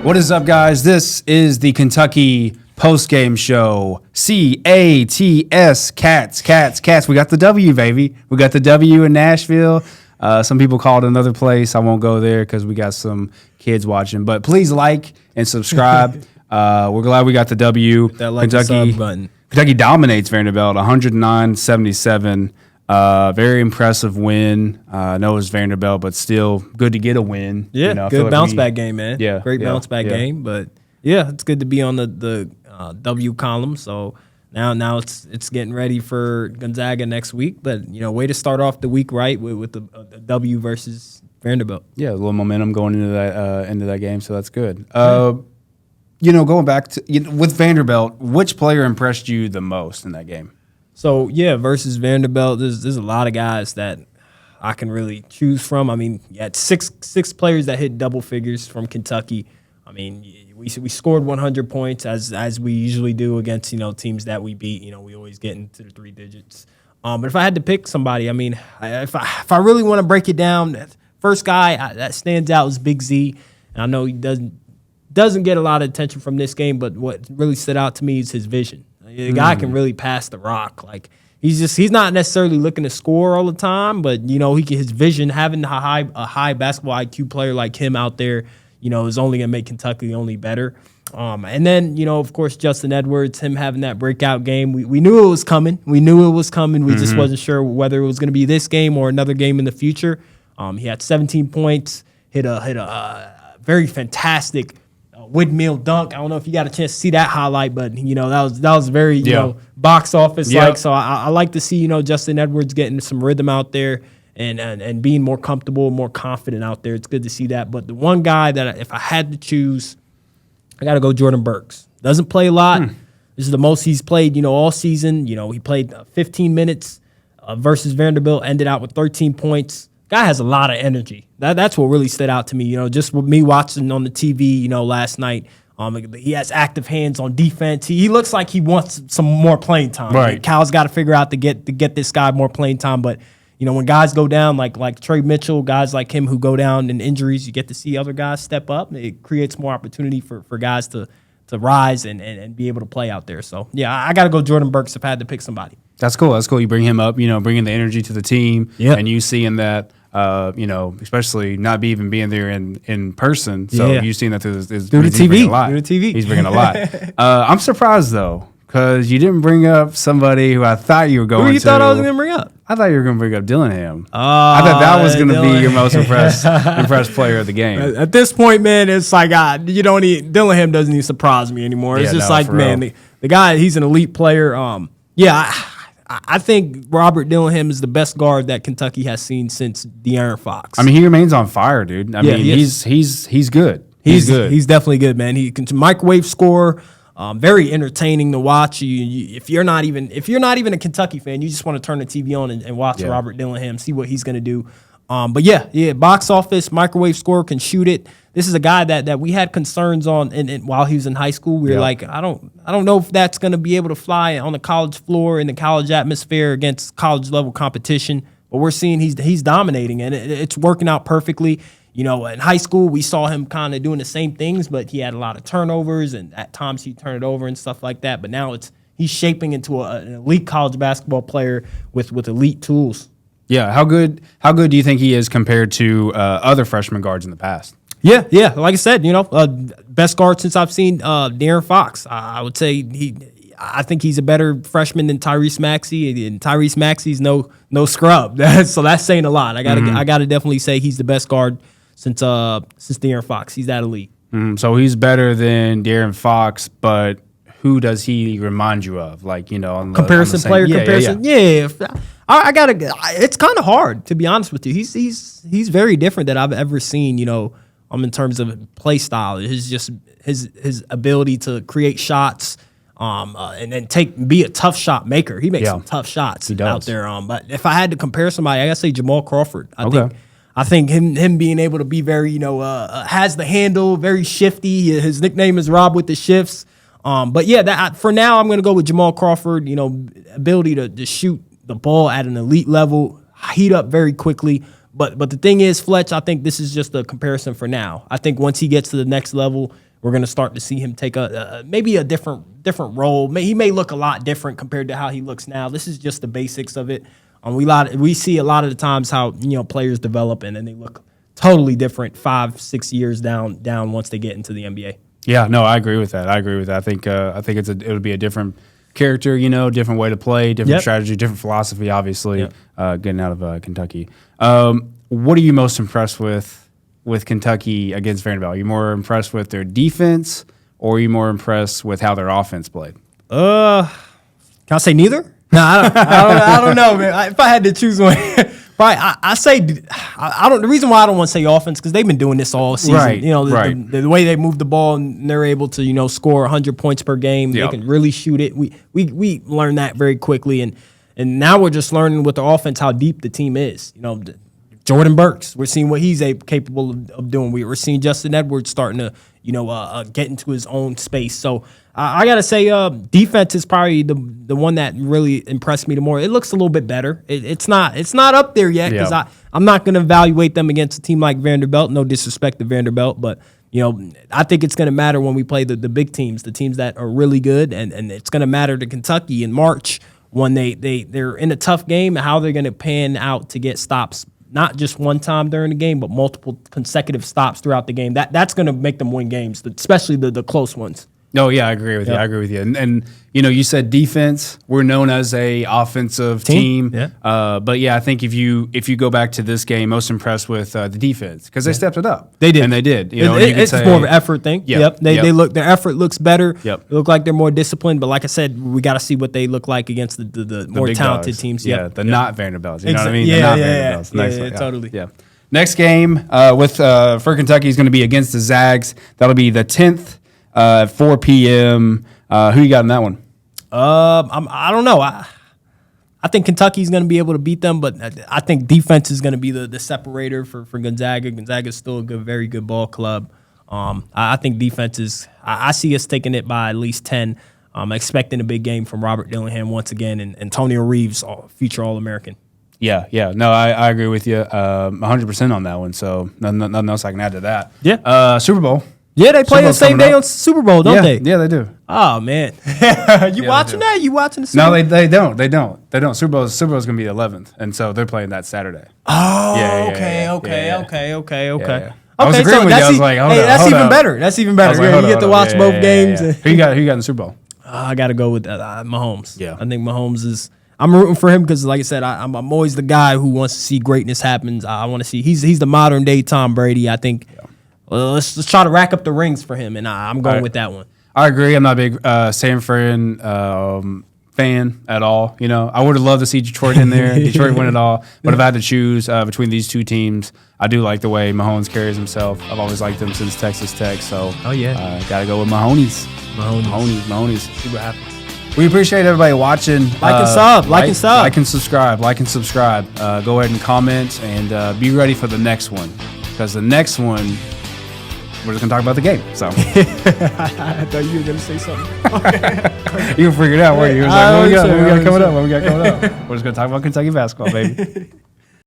What is up, guys? This is the Kentucky Postgame Show. C-A-T-S, Cats. We got the W, baby. We got the W in Nashville. Some people call it another place. I won't go there because we got some kids watching. But please like and subscribe. We're glad we got the W. That like Kentucky button. Kentucky dominates Vanderbilt 109-77. Very impressive win. I know it was Vanderbilt, but still good to get a win. Yeah, you know, good bounce back game, man. Yeah, great bounce back game. But yeah, it's good to be on the W column. So now it's getting ready for Gonzaga next week. But way to start off the week right with the W versus Vanderbilt. Yeah, a little momentum going into that game, so that's good. Going back to with Vanderbilt, which player impressed you the most in that game? So, versus Vanderbilt, there's a lot of guys that I can really choose from. I mean, you had six players that hit double figures from Kentucky. I mean, we scored 100 points as we usually do against, teams that we beat. We always get into the three digits. But if I had to pick somebody, I mean, if I really want to break it down, first guy that stands out is Big Z. And I know he doesn't get a lot of attention from this game, but what really stood out to me is his vision. The guy can really pass the rock. Like he's not necessarily looking to score all the time, but his vision, having a high basketball IQ player like him out there, is only gonna make Kentucky only better. And then of course Justin Edwards, him having that breakout game. We knew it was coming. We just wasn't sure whether it was gonna be this game or another game in the future. He had 17 points, hit a very fantastic windmill dunk. I don't know if you got a chance to see that highlight, but that was very box office like. So I like to see Justin Edwards getting some rhythm out there and being more comfortable, more confident out there. It's good to see that. But the one guy that if I had to choose, I got to go Jordan Burks. Doesn't play a lot. This is the most he's played all season. He played 15 minutes versus Vanderbilt, ended out with 13 points. Guy has a lot of energy. That's what really stood out to me. Just with me watching on the TV, last night. He has active hands on defense. He looks like he wants some more playing time. Right. Cal's got to figure out to get this guy more playing time. But when guys go down like Trey Mitchell, guys like him who go down in injuries, you get to see other guys step up. It creates more opportunity for guys to rise and be able to play out there. So I got to go Jordan Burks if I had to pick somebody. That's cool. You bring him up, bringing the energy to the team, and you seeing that, especially not even being there in person. So you've seen that through the TV. He's bringing a lot. I'm surprised though, because you didn't bring up somebody who I thought you were going to. Who you thought I was going to bring up? I thought you were going to bring up Dillingham. I thought that was going to be your most impressed player of the game. At this point, man, it's like Dillingham doesn't even surprise me anymore. It's just the guy. He's an elite player. I think Robert Dillingham is the best guard that Kentucky has seen since De'Aaron Fox. I mean, he remains on fire, dude. I mean, he's good. He's good. He's definitely good, man. He can microwave score. Very entertaining to watch. If you're not even a Kentucky fan, you just want to turn the TV on and watch Robert Dillingham, see what he's going to do. But box office, microwave score, can shoot it. This is a guy that we had concerns on, and while he was in high school, we were like, I don't know if that's going to be able to fly on the college floor in the college atmosphere against college level competition. But we're seeing he's dominating, and it's working out perfectly. In high school, we saw him kind of doing the same things, but he had a lot of turnovers, and at times he'd turn it over and stuff like that. But now he's shaping into an elite college basketball player with elite tools. Yeah, how good do you think he is compared to other freshman guards in the past? Yeah. Like I said, best guard since I've seen De'Aaron Fox. I would say I think he's a better freshman than Tyrese Maxey, and Tyrese Maxey's no scrub. So that's saying a lot. I gotta definitely say he's the best guard since De'Aaron Fox. He's that elite. So he's better than De'Aaron Fox, but who does he remind you of? Like, on comparison, player comparison. Yeah. I gotta. It's kind of hard, to be honest with you. He's very different than I've ever seen. In terms of play style, his ability to create shots, and then be a tough shot maker. He makes some tough shots out there. But if I had to compare somebody, I gotta say Jamal Crawford. I think him being able to be very, has the handle, very shifty. His nickname is Rob with the shifts. For now, I'm gonna go with Jamal Crawford. Ability to shoot the ball at an elite level, heat up very quickly. But the thing is, Fletch, I think this is just a comparison for now. I think once he gets to the next level, we're going to start to see him take maybe a different role. He may look a lot different compared to how he looks now. This is just the basics of it. We see a lot of the times how players develop and then they look totally different 5-6 years down once they get into the NBA. Yeah, no, I agree with that. I think it would be a different character, different way to play, different strategy, different philosophy. Obviously, getting out of Kentucky. What are you most impressed with Kentucky against Vanderbilt? Are you more impressed with their defense, or are you more impressed with how their offense played? Can I say neither? No, I don't know, man. If I had to choose one, I say I don't. The reason why I don't want to say offense because they've been doing this all season. Right, the way they move the ball and they're able to score 100 points per game. Yep. They can really shoot it. We learned that very quickly, and now we're just learning with the offense how deep the team is. Jordan Burks, we're seeing what he's capable of doing. We're seeing Justin Edwards starting to get into his own space. So I gotta say, defense is probably the one that really impressed me the more. It looks a little bit better. It's not up there yet because I'm not gonna evaluate them against a team like Vanderbilt. No disrespect to Vanderbilt, but I think it's gonna matter when we play the big teams, the teams that are really good, and it's gonna matter to Kentucky in March when they're in a tough game, how they're gonna pan out to get stops. Not just one time during the game, but multiple consecutive stops throughout the game. That's going to make them win games, especially the close ones. No, yeah, I agree with you. I agree with you. And you said defense. We're known as a offensive team. Yeah. But yeah, I think if you go back to this game, most impressed with the defense because they stepped it up. They did, and they did. It's more of an effort thing. Yep. They look. Their effort looks better. Yep. They look like they're more disciplined. But like I said, we got to see what they look like against the more talented dogs. teams. Yeah, not Vanderbilts. You know what I mean? Yeah, the not yeah, Vanderbilts. yeah, totally. Yeah. Next game for Kentucky is going to be against the Zags. That'll be the 10th. 4 p.m. Who you got in that one? I don't know. I think Kentucky's going to be able to beat them, but I think defense is going to be the separator for Gonzaga. Gonzaga is still a very good ball club. I think defense is. I see us taking it by at least 10. I'm expecting a big game from Robert Dillingham once again, and Antonio Reeves, future All-American. Yeah. No, I agree with you 100% on that one. So nothing else I can add to that. Yeah. Super Bowl. Yeah, they play the same day on Super Bowl, don't they? Yeah, they do. Oh man, you watching that? You watching the Super Bowl? No, they don't. Super Bowl's going to be 11th, and so they're playing that Saturday. Oh, okay. Yeah. I was agreeing with you. I was like, that's even better. That's even better. Like, you get to watch both games. Yeah. Who you got in the Super Bowl? I got to go with Mahomes. Yeah, I think Mahomes is. I'm rooting for him because, like I said, I'm always the guy who wants to see greatness happen. I want to see he's the modern day Tom Brady. I think. Yeah. Well, let's try to rack up the rings for him, and I'm going with that one. I agree. I'm not a big San Fran fan at all. I would have loved to see Detroit in there. Detroit win it all. But if I had to choose between these two teams, I do like the way Mahomes carries himself. I've always liked him since Texas Tech. So, got to go with Mahoney's. Mahoney's. See what happens. We appreciate everybody watching. Like and sub. Like and subscribe. Go ahead and comment and be ready for the next one. Because the next one, we're just going to talk about the game. So I thought you were going to say something. You figured it out, weren't you? It was like, what we got coming up? We're just going to talk about Kentucky basketball, baby.